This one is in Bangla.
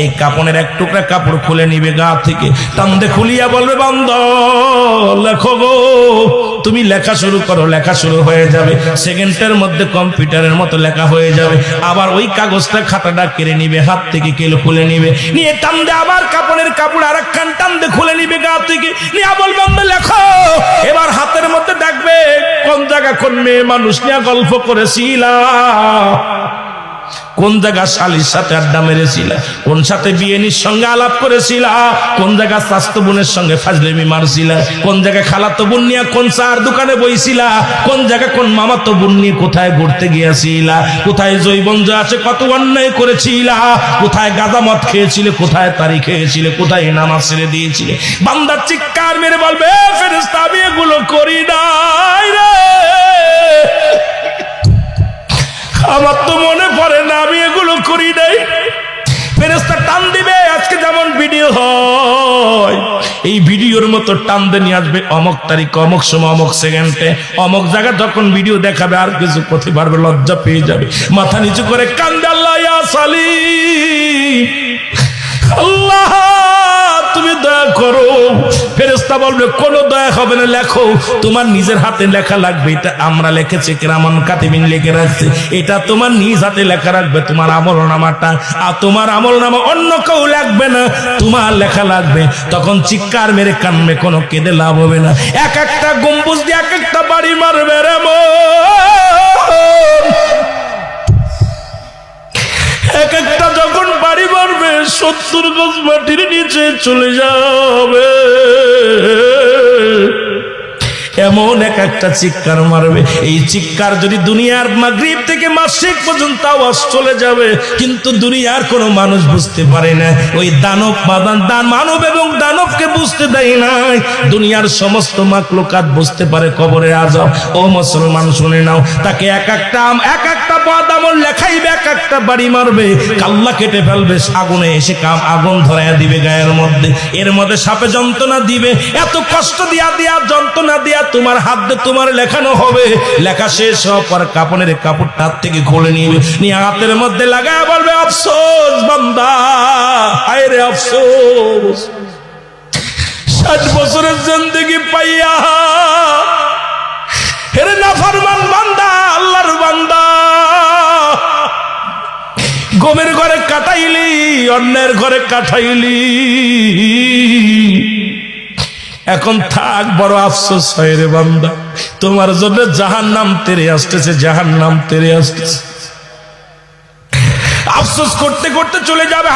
এই কাপড়ের এক টুকরা কাপড় খুলে নিবে গা থেকে, টানতে খুলিয়া বলবে বান্দা লেখো গো। তুমি লেখা শুরু করো, লেখা শুরু হয়ে যাবে, সেকেন্ডের মধ্যে কম্পিউটারের মতো লেখা হয়ে যাবে। আবার ওই কাগজটা খাতাটা কেড়ে নিবে হাত থেকে, কেলে খুলে নিবে, নিয়ে টানতে আবার কাপড়ের কাপড় আর একখান টানতে খুলে নিবে গা থেকে, নিয়ে বলবে বান্দা লেখো। এবার হাতের মধ্যে দেখবে কোন জায়গা কোন মেয়ে মানুষ নিয়ে গল্প করেছিলা, কোন জায়গা শালির সাথে আড্ডা মেরেছিলা, কোন সাথে বিয়েনির সঙ্গে আলাপ করেছিলা, কোন জায়গা স্বাস্থ্য বোনের সঙ্গে ফাজলেমি মারছিলা, কোন জায়গায় খালাতো বোন নিয়ে কোন চার দোকানে বইছিলা, কোন জায়গায় কোন মামাতো বোন নিয়ে কোথায় ঘুরতে গিয়েছিলা, কোথায় জৈবঞ্জ আছে কত অন্যায় করেছিলা, কোথায় গাঁজা মদ খেয়েছিলে, কোথায় তারি খেয়েছিলে, কোথায় নামাজ ছেড়ে দিয়েছিলে। বান্দা চিৎকার মেরে বলবে ফেরেশতা আমি এগুলো করি নাই রে, আমার তো মনে পড়ে না আমি এগুলো করি নাই। ফেরেশতা টান দিবে, আজকে যেমন ভিডিও হয় এই ভিডিওর মতো টান দিয়ে নিয়ে আসবে অমক তারিখ অমক সময় অমক সেকেন্ডে অমক জায়গা, যখন ভিডিও দেখাবে আর কিছু করতে পারবে, লজ্জা পেয়ে যাবে, মাথা নিচু করে কান্দে আল্লাহ ইয়া সালিম, আল্লাহ তুমি দয়া করো। ফেরেশতা বলবে কোনো দয়া হবে না, লেখো, তোমার নিজের হাতে লেখা লাগবে, এটা আমরা লিখেছি, কিরামান কাতিবিন লিখে রাখছে, এটা তোমার নিজ হাতে লেখা রাখবে, তোমার আমলনামাটা, আর তোমার আমলনামা অন্য কেউ লাগবে না, তোমার লেখা লাগবে। তখন চিৎকার মেরে কানবে, কোনো কেঁদে লাভ হবে না, এক একটা গম্বুজ দিয়ে এক একটা বাড়ি মারবে রে এক একটা যখন বাড়ি মারবে 70 গজ মাটির নিচে চলে যাবে, এমন এক একটা চিৎকার মারবে। এই চিৎকার যদি দুনিয়ার মাগরিব থেকে মাসরিক পর্যন্ত আওয়াজ চলে যাবে, কিন্তু দুনিয়ার কোনো মানুষ বুঝতে পারে না। ওই দানব মানব এবং দানবকে বুঝতে দেয় নাই, দুনিয়ার সমস্ত মাখলুকাত বুঝতে পারে কবরে আযাব। ও মুসলমান শুনে নাও, তাকে এক একটা বদ আমল লেখাইবে, এক একটা বাড়ি মারবে, কাল্লা কেটে ফেলবে, আগুনে এসে আগুন ধরাইয়া দিবে গায়ের মধ্যে, এর মধ্যে সাপে যন্ত্রণা দিবে, এত কষ্ট দিয়া যন্ত্রণা দিয়া তোমার হাত দিয়ে তোমার লেখানো হবে। লেখা শেষ হওয়ার পর কাপড়ের কাপড়টা হাত থেকে খুলে নিবে, নিয়ে হাতের মধ্যে লাগায় বলবে আফসোস বান্দা, হায় রে আফসোস, 60 বছরের জিন্দেগি পাইয়া হেরে নাফরমান বান্দা, আল্লাহর বান্দা, গমের ঘরে কাটাইলি, অন্যের ঘরে কাটাইলি, এখন থাক বড় আফসোস হয় রে বান্দা, তোমার জন্য জাহান্নাম তেরে আসতেছে, জাহান্নাম তেরে আসতেছে। আফসোস করতে করতে চলে যাবে।